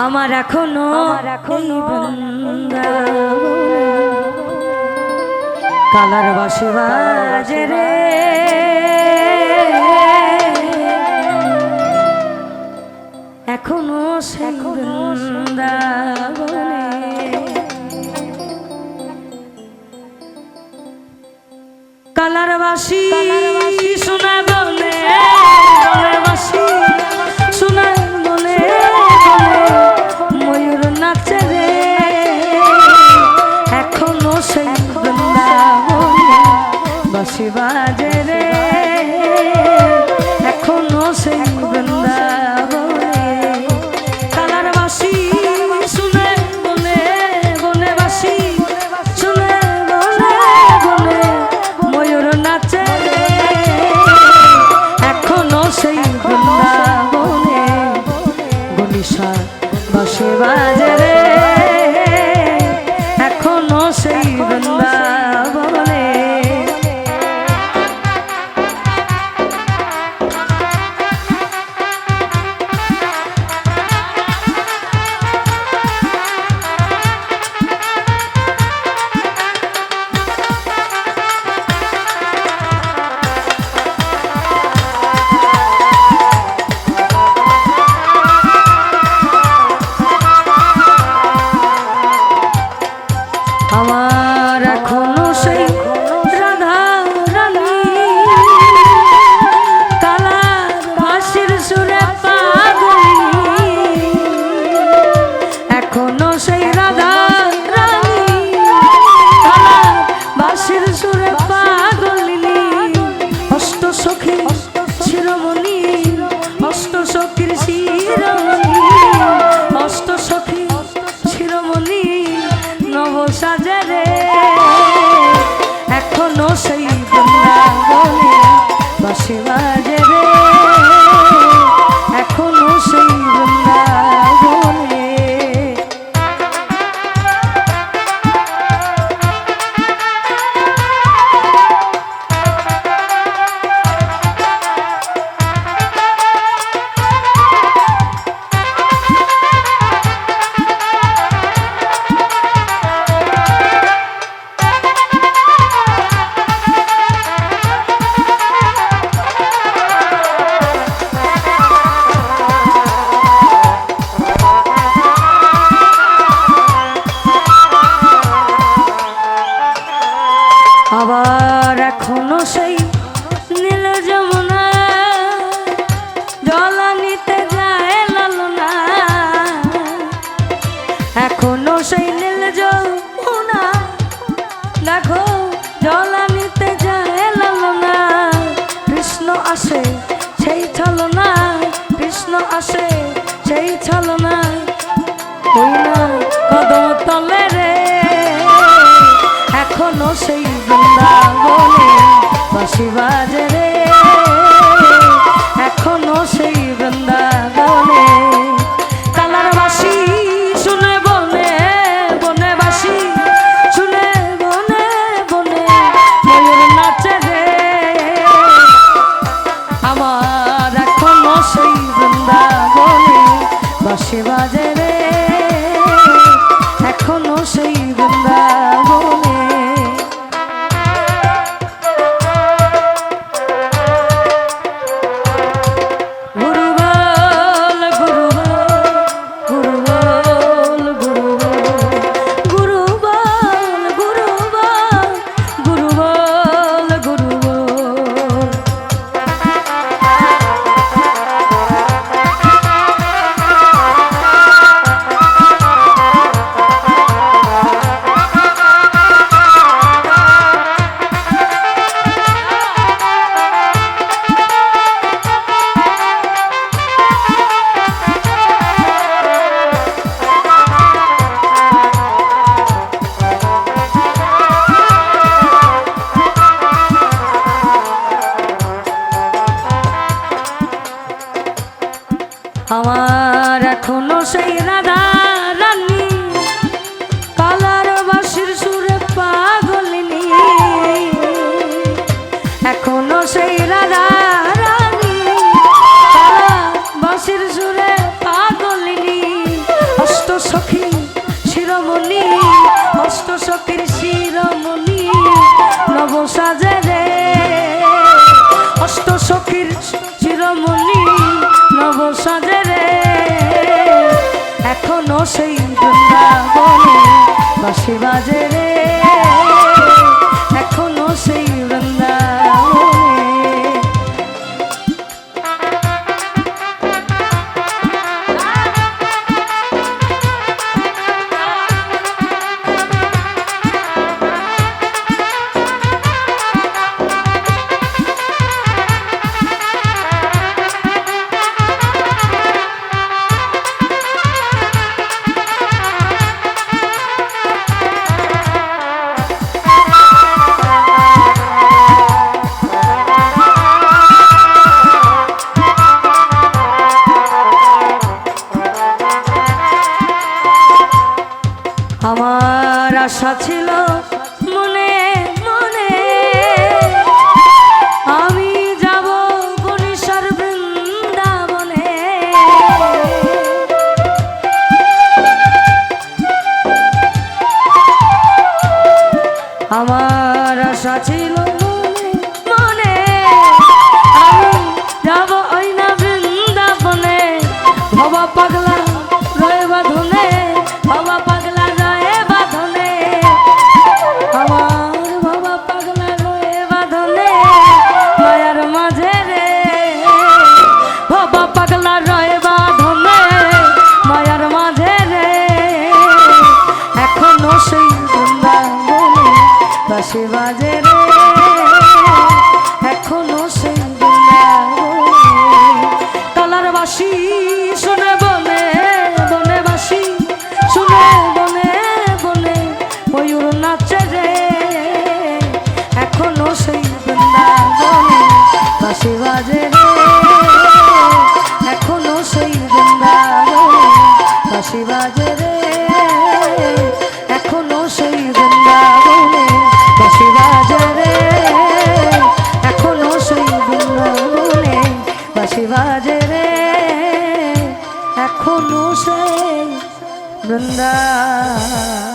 আমার এখনো কালার বাসি বাজে রে, এখনো সেই বৃন্দাবনে কালার বাসি শোনা বলে, বাসি শোনা বলে ময়ূর নাচে রে, এখনো সেই বৃন্দাবনে বাসি বাজে রে, এখনো সেই বৃন্দাবনে কালার বাসি শুনে বলে, বলে বাসি শুনে বলে বলে ময়ূর নাচে রে, এখনো সেই বৃন্দাবনে গনিশা বাসি বাজে রে, এখনো সেই বৃন্দাবনে আমার এখনো সেই রাধা রানী কালার বাঁশির সুরে পাগলি, এখনো সেই রাধা রানী কালার বাঁশির সুরে পাগলিনী, অষ্ট সখী শিরোমণি, অষ্ট সখীর শিরোমণি, অষ্ট সখী শিরোমণি নব সাজে রে, এখনো সেই বৃন্দাবনে বাঁশি বাজে রে, এখনো সেই বৃন্দাবনে আবার এখনো সেই নীল যমুনা জল নিতে যায় লালনা, এখনো সেই নীল যমুনা দেখো জল নিতে যায় লালনা, কৃষ্ণ আসে সেই ছলনা, কৃষ্ণ আসে সেই ছলনা, ওই না কদম তলে রে, এখনো সেই বৃন্দাবনে বাঁশি বাজে রে, এখনো সেই বৃন্দাবনে কালার বাঁশি শুনে বনে বনে, বাঁশি শুনে বনে বনে ময়ূর নাচে রে, আমার এখনো সেই বৃন্দাবনে বাঁশি বাজে রে, এখনো সেই বৃন্দাবনে আমার এখনো সেই রাধা রানী কালার বাঁশির সুরে পাগলিনী, এখনো সেই রাধা রানী কালার বাঁশির সুরে পাগলিনী, সখী শিরোমণি অষ্ট সখীর শিরোমণি নব সাজে রে অষ্ট সখীর শিরোমণি নব সাজে রে এখনো সেই বৃন্দাবনে বাঁশি বাজে রে এখনো সেই বৃন্দাবনে আমার আশা ছিল মনে মনে আমি যাব বনিশার বৃন্দাবনে আমার আশা ছিল মনে মনে আমি যাব ওই না বৃন্দাবনে ভবা পাগলা রয়ে বাঁধনে ভবা পাগলা বাঁশি বাজে রে এখনো সেই বৃন্দাবনে কালার বাঁশি শুনে বনে বনে বাঁশি শুনে বনে বনে ময়ূর নাচে রে এখনো সেই বৃন্দাবনে বাঁশি বাজে রে এখনো সেই বৃন্দাবনে বাঁশি বাজে রে এখনো সেই বৃন্দাবনে বাঁশি বাজে রে এখনো সেই বৃন্দাবনে বাঁশি বাজে রে এখনো সেই বৃন্দাবনে